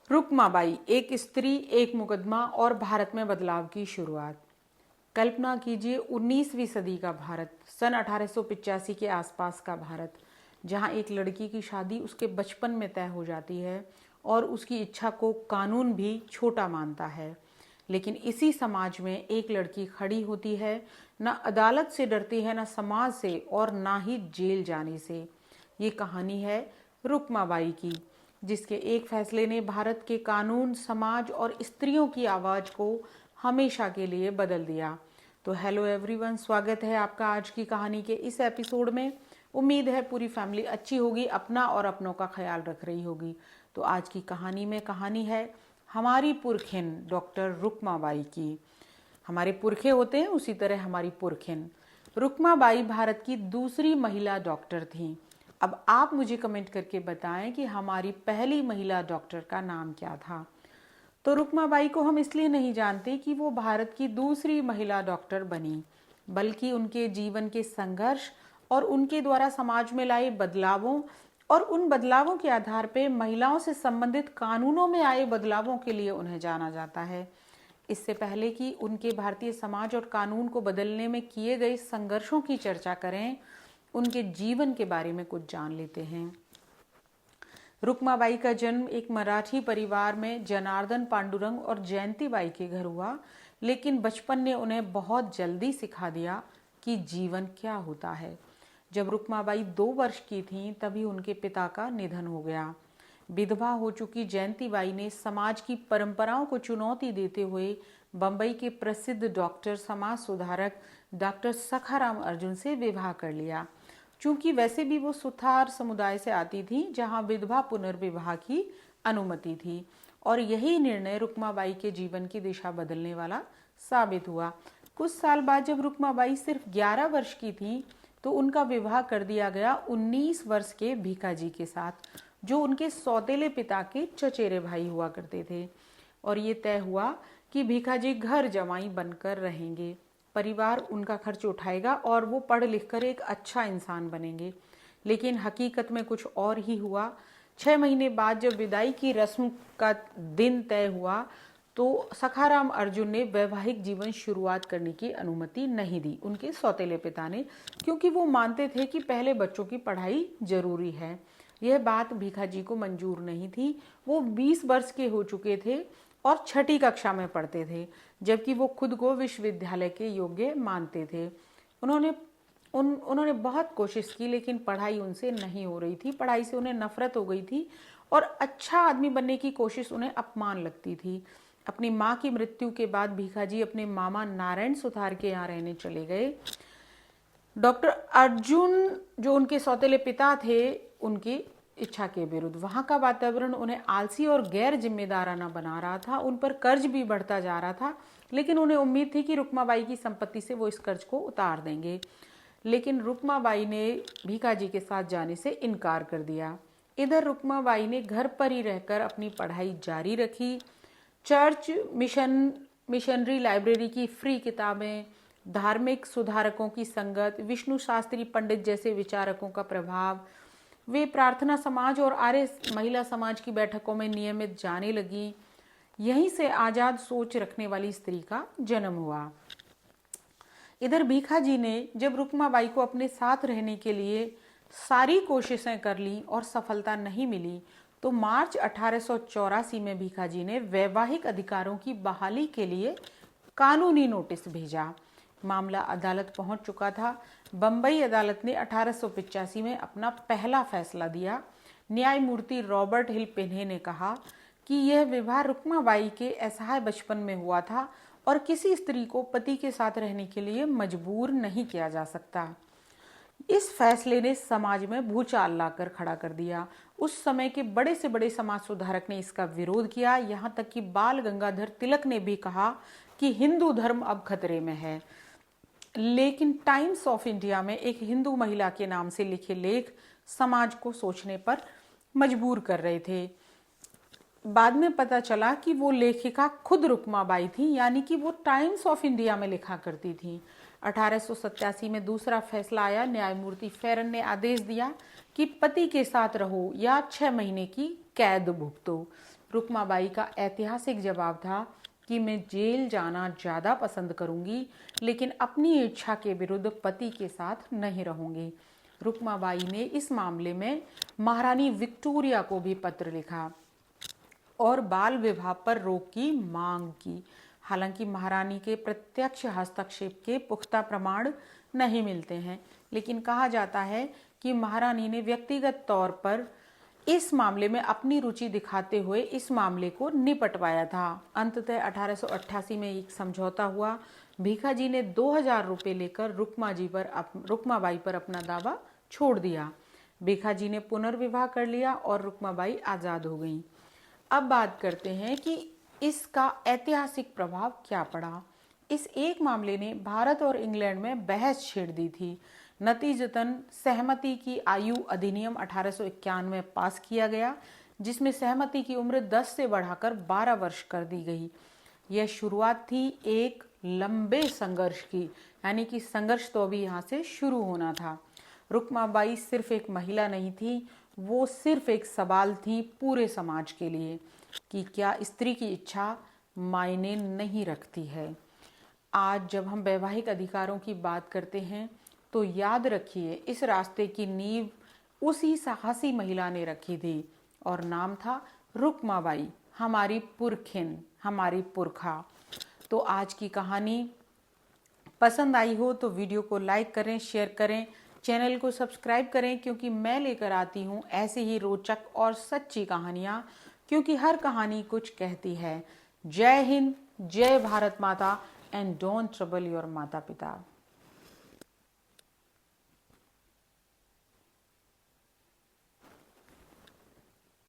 रुक्माबाई, एक स्त्री, एक मुकदमा और भारत में बदलाव की शुरुआत। कल्पना कीजिए 19वीं सदी का भारत, सन 1885 के आसपास का भारत, जहां एक लड़की की शादी उसके बचपन में तय हो जाती है और उसकी इच्छा को कानून भी छोटा मानता है। लेकिन इसी समाज में एक लड़की खड़ी होती है, न अदालत से डरती है, न समाज से, और ना ही जेल जाने से। ये कहानी है रुक्माबाई की, जिसके एक फैसले ने भारत के कानून, समाज और स्त्रियों की आवाज़ को हमेशा के लिए बदल दिया। तो हेलो एवरीवन, स्वागत है आपका आज की कहानी के इस एपिसोड में। उम्मीद है पूरी फैमिली अच्छी होगी, अपना और अपनों का ख्याल रख रही होगी। तो आज की कहानी में कहानी है हमारी पुरखिन डॉक्टर रुक्माबाई की। हमारे पुरखे होते हैं, उसी तरह हमारी पुरखिन। रुक्माबाई भारत की दूसरी महिला डॉक्टर थीं। अब आप मुझे कमेंट करके बताएं कि हमारी पहली महिला डॉक्टर का नाम क्या था। तो रुक्माबाई को हम इसलिए नहीं जानते कि वो भारत की दूसरी महिला डॉक्टर बनी, बल्कि उनके जीवन के संघर्ष और उनके द्वारा समाज में लाए बदलावों और उन बदलावों के आधार पर महिलाओं से संबंधित कानूनों में आए बदलावों के लिए उन्हें जाना जाता है। इससे पहले कि उनके भारतीय समाज और कानून को बदलने में किए गए संघर्षों की चर्चा करें, उनके जीवन के बारे में कुछ जान लेते हैं। रुक्माबाई का जन्म एक मराठी परिवार में जनार्दन पांडुरंग और जयंतीबाई के घर हुआ, लेकिन बचपन ने उन्हें बहुत जल्दी सिखा दिया कि जीवन क्या होता है। जब रुक्माबाई 2 वर्ष की थीं, तभी उनके पिता का निधन हो गया। विधवा हो चुकी जयंतीबाई ने समाज की परंपराओं को चुनौती देते हुए बंबई के प्रसिद्ध डॉक्टर, समाज सुधारक डॉक्टर सखाराम अर्जुन से विवाह कर लिया। चूंकि वैसे भी वो सुथार समुदाय से आती थी, जहां विधवा पुनर्विवाह की अनुमति थी, और यही निर्णय रुक्माबाई के जीवन की दिशा बदलने वाला साबित हुआ। कुछ साल बाद जब रुक्माबाई सिर्फ 11 वर्ष की थी, तो उनका विवाह कर दिया गया 19 वर्ष के भीखाजी के साथ, जो उनके सौतेले पिता के चचेरे भाई हुआ करते थे। और ये तय हुआ कि भीखाजी घर जमाई बनकर रहेंगे, परिवार उनका खर्च उठाएगा और वो पढ़ लिख कर एक अच्छा इंसान बनेंगे। लेकिन हकीकत में कुछ और ही हुआ। 6 महीने बाद जब विदाई की रस्म का दिन तय हुआ, तो सखाराम अर्जुन ने वैवाहिक जीवन शुरुआत करने की अनुमति नहीं दी, उनके सौतेले पिता ने, क्योंकि वो मानते थे कि पहले बच्चों की पढ़ाई जरूरी है। यह बात भीखाजी को मंजूर नहीं थी। वो 20 वर्ष के हो चुके थे और 6ठी कक्षा में पढ़ते थे, जबकि वो खुद को विश्वविद्यालय के योग्य मानते थे। उन्होंने बहुत कोशिश की, लेकिन पढ़ाई उनसे नहीं हो रही थी। पढ़ाई से उन्हें नफरत हो गई थी और अच्छा आदमी बनने की कोशिश उन्हें अपमान लगती थी। अपनी माँ की मृत्यु के बाद भीखाजी अपने मामा नारायण सुथार के यहाँ रहने चले गए। डॉक्टर अर्जुन, जो उनके सौतेले पिता थे, उनकी इच्छा के विरुद्ध। वहाँ का वातावरण उन्हें आलसी और गैर जिम्मेदाराना बना रहा था। उन पर कर्ज भी बढ़ता जा रहा था, लेकिन उन्हें उम्मीद थी कि रुक्माबाई की संपत्ति से वो इस कर्ज को उतार देंगे। लेकिन रुक्माबाई ने भीखाजी के साथ जाने से इनकार कर दिया। इधर रुक्माबाई ने घर पर ही रहकर अपनी पढ़ाई जारी रखी। चर्च, मिशनरी लाइब्रेरी की फ्री किताबें, धार्मिक सुधारकों की संगत, विष्णु शास्त्री पंडित जैसे विचारकों का प्रभाव, वे प्रार्थना समाज और आर्य महिला समाज की बैठकों में नियमित जाने लगी। यहीं से आजाद सोच रखने वाली स्त्री का जन्म हुआ। इधर भीखाजी ने जब रुक्माबाई को अपने साथ रहने के लिए सारी कोशिशें कर ली और सफलता नहीं मिली, तो मार्च 1884 में भीखाजी ने वैवाहिक अधिकारों की बहाली के लिए कानूनी नोटिस भेजा। मामला अदालत पहुंच चुका था। बंबई अदालत ने 1885 में अपना पहला फैसला दिया। न्यायमूर्ति रॉबर्ट हिल पेन्हे ने कहा कि यह विवाह रुक्माबाई के असहाय बचपन में हुआ था और किसी स्त्री को पति के साथ रहने के लिए मजबूर नहीं किया जा सकता। इस फैसले ने समाज में भूचाल लाकर खड़ा कर दिया। उस समय के बड़े से बड़े समाज सुधारक ने इसका विरोध किया। यहाँ तक कि बाल गंगाधर तिलक ने भी कहा कि हिंदू धर्म अब खतरे में है। लेकिन टाइम्स ऑफ इंडिया में एक हिंदू महिला के नाम से लिखे लेख समाज को सोचने पर मजबूर कर रहे थे। बाद में पता चला कि वो लेखिका खुद रुक्माबाई थी, यानी कि वो टाइम्स ऑफ इंडिया में लिखा करती थी। 1887 में दूसरा फैसला आया। न्यायमूर्ति फेरन ने आदेश दिया कि पति के साथ रहो या 6 महीने की कैद भुगतो। रुक्माबाई का ऐतिहासिक जवाब था कि मैं जेल जाना ज़्यादा पसंद करूंगी, लेकिन अपनी इच्छा के विरुद्ध पति के साथ नहीं रहूंगी। रुक्माबाई ने इस मामले में महारानी विक्टोरिया को भी पत्र लिखा और बाल विवाह पर रोक की मांग की। हालांकि महारानी के प्रत्यक्ष हस्तक्षेप के पुख्ता प्रमाण नहीं मिलते हैं, लेकिन कहा जाता है कि महारानी ने व्यक्तिगत तौर पर इस मामले में अपनी रुचि दिखाते हुए इस मामले को निपटवाया था। अंततः 1888 में एक समझौता हुआ। भीखाजी ने 2000 रुपये लेकर रुक्माबाई पर अपना दावा छोड़ दिया। भीखाजी ने पुनर्विवाह कर लिया और रुक्माबाई आज़ाद हो गई। अब बात करते हैं कि इसका ऐतिहासिक प्रभाव क्या पड़ा। इस एक मामले ने भारत और इंग्लैंड में बहस छेड़ दी थी। नतीजतन सहमति की आयु अधिनियम 1851 में पास किया गया, जिसमें सहमति की उम्र 10 से बढ़ाकर 12 वर्ष कर दी गई। यह शुरुआत थी एक लंबे संघर्ष की, यानी कि संघर्ष तो अभी यहाँ से शुरू होना था। रुक्माबाई सिर्फ एक महिला नहीं थी, वो सिर्फ एक सवाल थी पूरे समाज के लिए कि क्या स्त्री की इच्छा मायने नहीं रखती है। आज जब हम वैवाहिक अधिकारों की बात करते हैं तो याद रखिए, इस रास्ते की नींव उसी साहसी महिला ने रखी थी और नाम था रुक्माबाई, हमारी पुरखिन, हमारी पुरखा। तो आज की कहानी पसंद आई हो तो वीडियो को लाइक करें, शेयर करें, चैनल को सब्सक्राइब करें, क्योंकि मैं लेकर आती हूँ ऐसे ही रोचक और सच्ची कहानियाँ, क्योंकि हर कहानी कुछ कहती है। जय हिंद, जय भारत माता, एंड डोंट ट्रबल योर माता पिता।